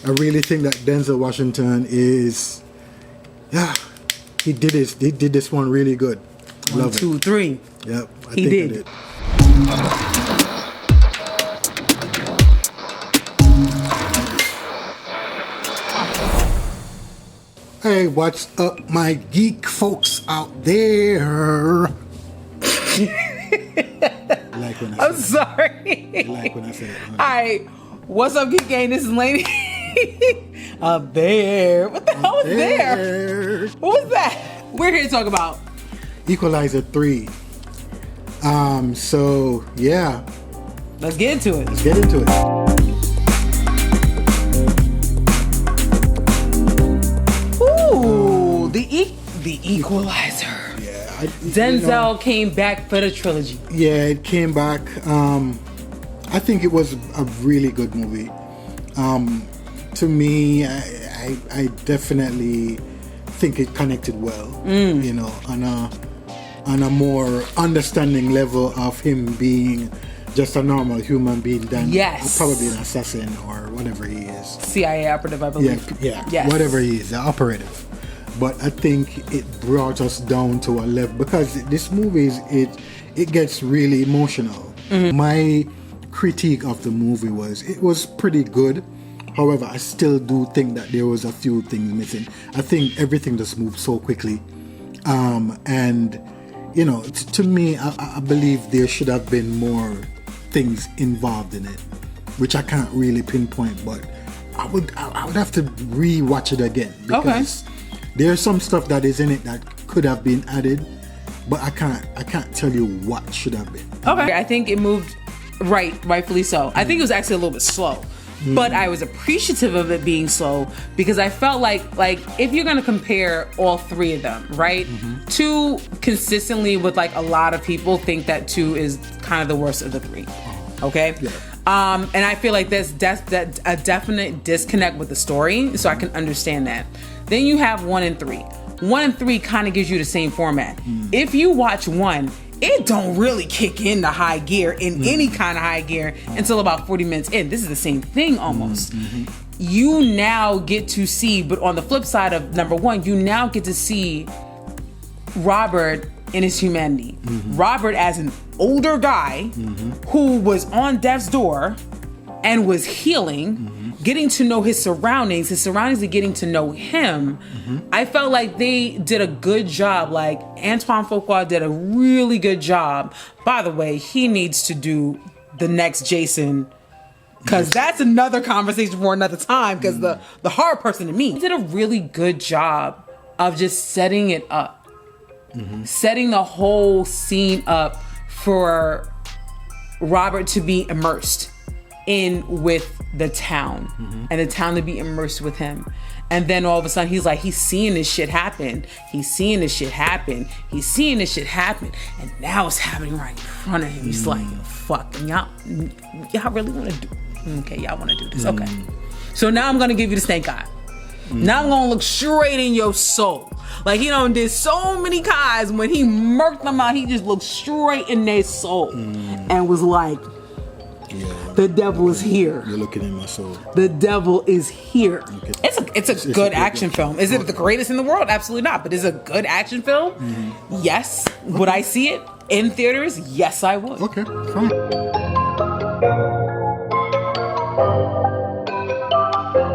I really think that Denzel Washington is, he did this one really good. One, two, three. Yep, He did. Hey, what's up, my geek folks out there? Like when I I'm sorry. You like when I say it. Huh? Alright, what's up, Geek Gang? This is Lady up there. What the hell was there? What was that? We're here to talk about Equalizer 3. So yeah. Let's get into it. Let's get into it. Ooh, the Equalizer. Yeah. Denzel came back for the trilogy. Yeah, it came back. I think it was a really good movie. To me, I definitely think it connected well. You know, on a more understanding level of him being just a normal human being than probably an assassin or whatever he is. CIA operative, I believe. Yeah, Yes. whatever he is, the operative. But I think it brought us down to a level because this movie it gets really emotional. My critique of the movie was it was pretty good. However, I still do think that there was a few things missing. I think everything just moved so quickly, and you know, to me, I believe there should have been more things involved in it, which I can't really pinpoint. But I would have to re-watch it again because there's some stuff that is in it that could have been added, but I can't tell you what should have been. Okay, I think it moved rightfully so. I think it was actually a little bit slow. But I was appreciative of it being slow because I felt like if you're gonna compare all three of them, right? 2 consistently with like a lot of people think that 2 is kind of the worst of the 3. Okay? Yeah. And I feel like there's a definite disconnect with the story, so I can understand that. Then you have 1 and 3. 1 and 3 kind of gives you the same format. If you watch 1, it don't really kick into high gear in any kind of high gear until about 40 minutes in. This is the same thing almost. You now get to see, but on the flip side of number 1, you now get to see Robert in his humanity. Robert as an older guy who was on death's door and was healing, getting to know his surroundings are getting to know him. I felt like they did a good job. Like Antoine Fuqua did a really good job. By the way, he needs to do the next Jason, because that's another conversation for another time, because the hard person to me, he did a really good job of just setting it up. Setting the whole scene up for Robert to be immersed in with the town and the town to be immersed with him. And then all of a sudden he's seeing this shit happen. He's seeing this shit happen. He's seeing this shit happen. And now it's happening right in front of him. He's like, fuck, and y'all really want to do, okay, y'all want to do this. Okay. So now I'm going to give you the snake eye. Now I'm going to look straight in your soul. Like he done did so many times when he murked them out, he just looked straight in their soul and was like, the devil is here. You're looking in my soul. The devil is here. Okay. It's a good action film. Is it the greatest in the world? Absolutely not. But is it a good action film? Yes. Would I see it in theaters? Yes, I would. Okay, fine.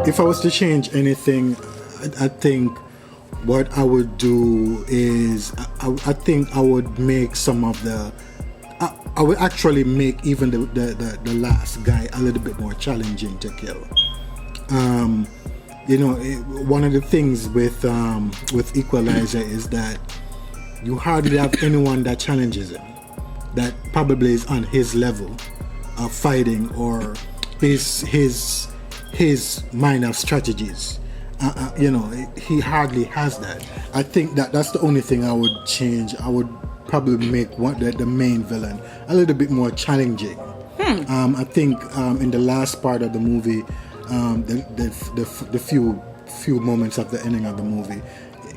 If I was to change anything, I think what I would do is I think I would make some of the I would actually make even the last guy a little bit more challenging to kill. You know, one of the things with Equalizer is that you hardly have anyone that challenges him, that probably is on his level of fighting or his mind of strategies. You know, he hardly has that. I think that's the only thing I would change. I would probably make the main villain a little bit more challenging. I think in the last part of the movie, the few moments at the ending of the movie,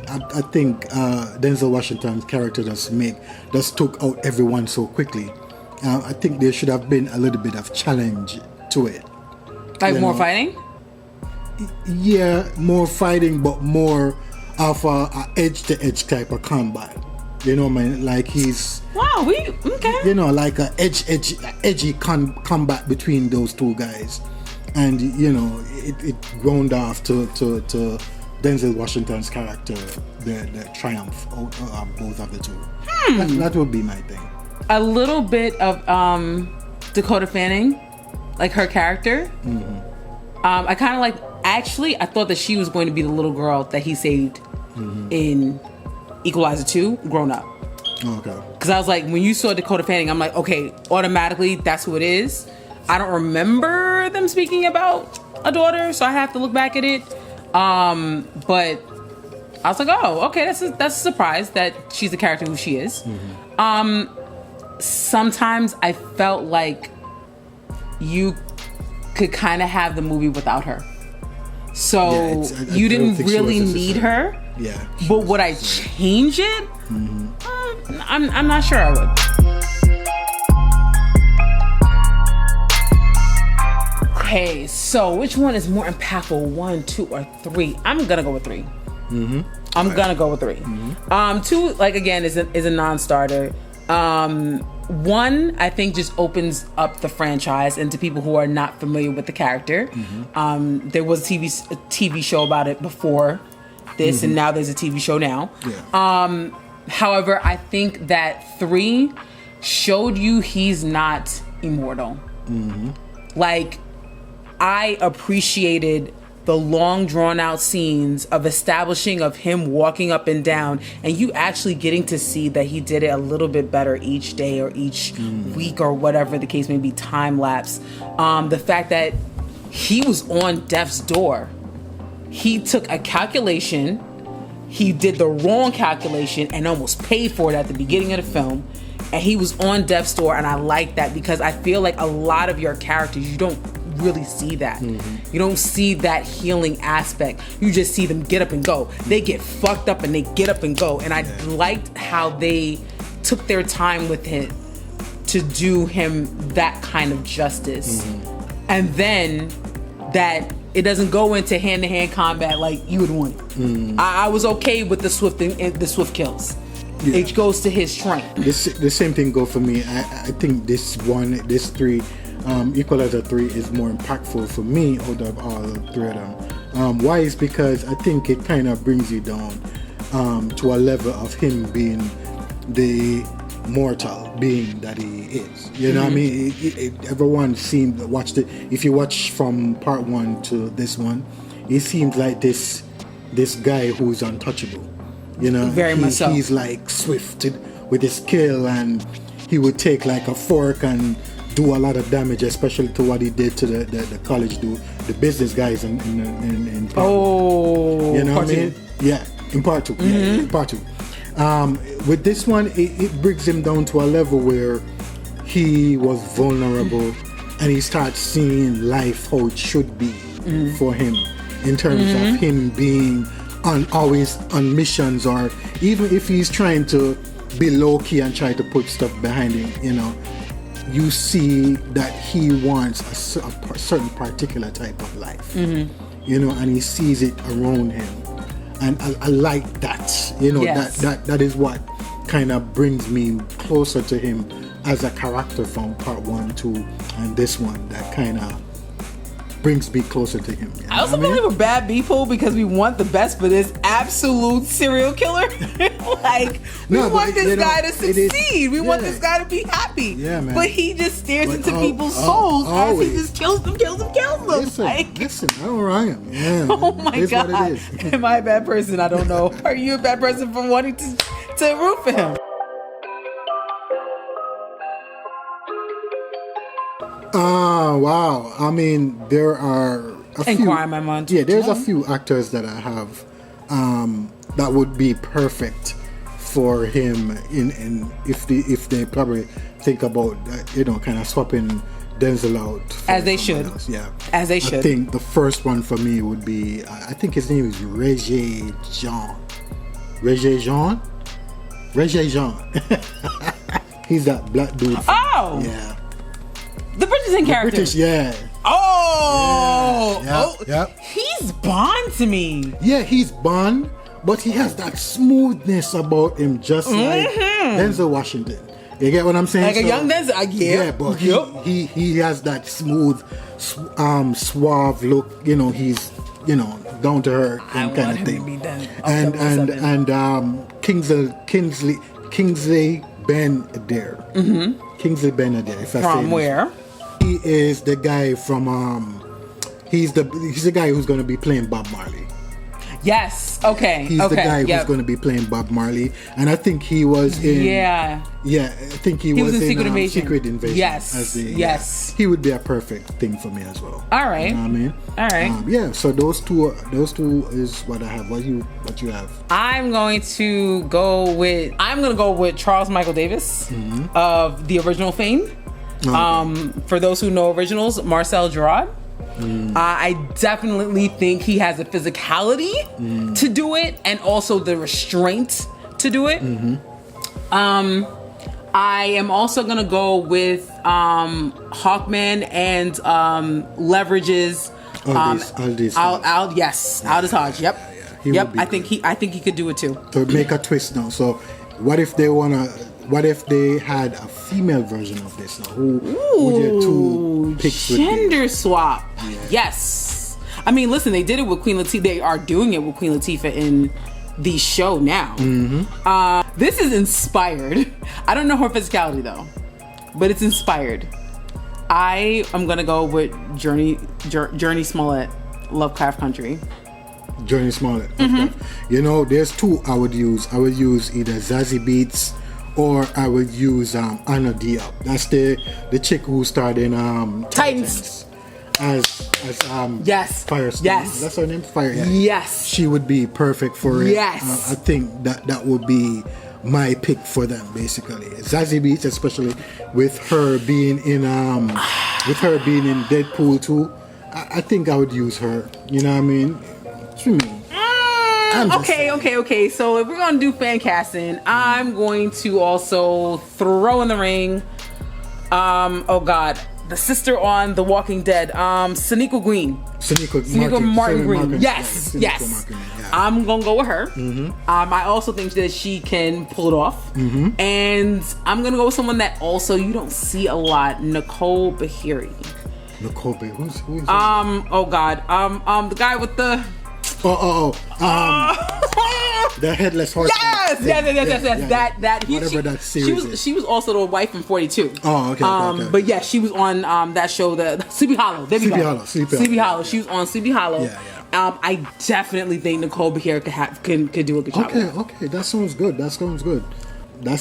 I think Denzel Washington's character just took out everyone so quickly. I think there should have been a little bit of challenge to it. Like more fighting? Yeah, more fighting, but more of a edge-to-edge type of combat. You know, man, like he's... Wow, okay. You know, like a edgy combat between those two guys. And, you know, it round off to Denzel Washington's character, the triumph of both of the two. That would be my thing. A little bit of Dakota Fanning, like her character. I kind of like... Actually, I thought that she was going to be the little girl that he saved in Equalizer 2, grown up. Okay. Because I was like, when you saw Dakota Fanning, I'm like, okay, automatically that's who it is. I don't remember them speaking about a daughter, so I have to look back at it. But I was like, oh, okay, that's a surprise that she's the character who she is. Sometimes I felt like you could kind of have the movie without her. So you didn't really need her. Yeah. But would I change it? I'm not sure I would. Okay, so which one is more impactful? 1, 2, or 3? I'm gonna go with 3. I'm gonna go with 3. 2, like again, is a non-starter. 1, I think, just opens up the franchise and to people who are not familiar with the character. There was a TV show about it before this, and now there's a TV show now. Yeah. However, I think that 3 showed you he's not immortal. Like, I appreciated the long drawn out scenes of establishing of him walking up and down and you actually getting to see that he did it a little bit better each day or each week or whatever the case may be, time lapse. The fact that he was on death's door. He took a calculation, he did the wrong calculation and almost paid for it at the beginning of the film, and he was on death's door, and I like that because I feel like a lot of your characters, you don't really see that. You don't see that healing aspect. You just see them get up and go. They get fucked up and they get up and go. And I liked how they took their time with him to do him that kind of justice. And then that it doesn't go into hand-to-hand combat like you would want it. I was okay with the swift kills. Yeah. It goes to his strength. The same thing go for me. I think this 3 Equalizer 3 is more impactful for me out of all 3 of them. Why is because I think it kind of brings you down to a level of him being the mortal being that he is. You know what I mean? Everyone watched it. If you watch from part 1 to this one, it seems like this guy who's untouchable. You know, very much so. He's like swift with his skill, and he would take like a fork and do a lot of damage, especially to what he did to the college the business guys in part 1. You know what I mean? Yeah, in part 2. Yeah, in part 2. With this one, it brings him down to a level where he was vulnerable, and he starts seeing life how it should be for him, in terms of him being always on missions, or even if he's trying to be low key and try to put stuff behind him, you know. You see that he wants a certain particular type of life, you know, and he sees it around him, and I like that, you know. Yes. That is what kind of brings me closer to him as a character from part 1, 2, and this one. That kind of brings me closer to him. I also feel like we're bad people because we want the best for this absolute serial killer. Like, we want this guy to succeed. We want this guy to be happy. Yeah, man. But he just stares into people's souls as he just kills them. Listen, I don't know who I am. Yeah, oh my God. What it is. Am I a bad person? I don't know. Are you a bad person for wanting to root for him? Wow. I mean, there are a few. There's a few actors that I have that would be perfect for him in if they probably think about kind of swapping Denzel out as they should. Else. Yeah, as they should. I think the first one for me would be I think his name is Regé Jean. He's that black dude. Yeah. The Bridgerton character. British, yeah. Oh! Yeah. Yep. He's He's Bond to me. Yeah, he's Bond, but he has that smoothness about him, just like Denzel Washington. You get what I'm saying? Like a young Denzel. Yeah, but he has that smooth, suave look. You know, he's down to earth kind of thing. And Kingsley Ben-Adir. Kingsley Ben-Adir. If I from say where? He is the guy from. He's the guy who's going to be playing Bob Marley. Yes. Okay. He's the guy who's going to be playing Bob Marley, and I think he was in. Yeah. Yeah, I think he was in Secret Invasion. Yes. Yes. He would be a perfect thing for me as well. All right. You know what I mean? All right. Yeah. So those two is what I have. What you have? I'm going to go with Charles Michael Davis of the original Fame. Okay. For those who know originals, Marcel Gerard. I definitely think he has the physicality to do it, and also the restraint to do it. I am also gonna go with Hawkman and Leverage's Aldous Hodge. Yep. Yep. I think he could do it too. To make a twist now. So what if they had a female version of this now? Who would your two picks would be? Gender swap. Yeah. Yes. I mean, listen, they did it with Queen Latifah. They are doing it with Queen Latifah in the show now. This is inspired. I don't know her physicality though, but it's inspired. I am gonna go with Journey Smollett, Lovecraft Country. Journey Smollett. You know, there's two I would use. I would use either Zazie Beetz, or I would use Anna Diop. That's the chick who starred in Titans as Firestone. Yes. That's her name? Fire. Yeah. Yes. She would be perfect for it. Yes. I think that would be my pick for them, basically. Zazie Beetz, especially with her being in Deadpool 2. I think I would use her. You know what I mean? What you mean? Okay. So if we're gonna do fan casting, I'm going to also throw in the ring. The sister on The Walking Dead, Sonequa Martin Green. Yes. Martin, yeah. I'm gonna go with her. I also think that she can pull it off, and I'm gonna go with someone that also you don't see a lot, Nicole Beharie. Nicole Beharie. Who's the guy with the. The headless horse. Yes. That whatever that series is. She was also the wife in 42. Oh, okay. But yeah, she was on that show, the Sleepy Hollow. There we go. Sleepy Hollow. She was on Sleepy Hollow. Yeah. I definitely think Nicole Beharie could do a good job. Okay, that sounds good. That's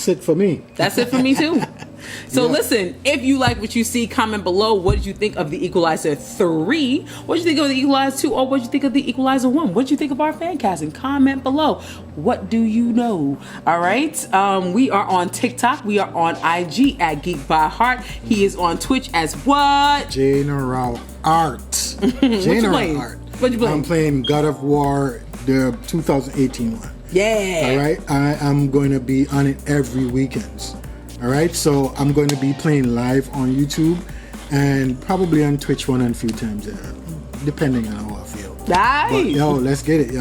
it for me. That's it for me too. So listen, if you like what you see, comment below. What did you think of the Equalizer 3? What did you think of the Equalizer 2? Or what did you think of the Equalizer 1? What did you think of our fan casting? Comment below. What do you know? All right. We are on TikTok. We are on IG at Geek by Heart. He is on Twitch as what? General Art. What you playing? I'm playing God of War, the 2018 one. Yeah. All right. I am going to be on it every weekend. All right. So I'm going to be playing live on YouTube and probably on Twitch one and a few times, depending on how I feel. Nice. But, let's get it.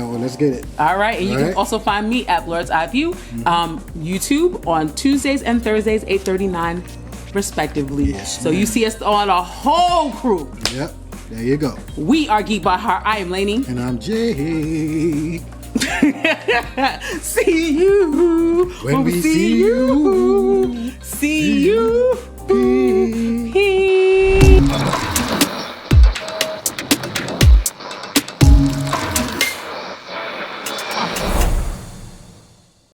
All right. And you can also find me at Blurred's Eye View, YouTube on Tuesdays and Thursdays, 8:39 respectively. Yes, so you see us on a whole crew. Yep. There you go. We are Geek by Heart. I am Lainey. And I'm Jay. See you when we see you. See you. Peace.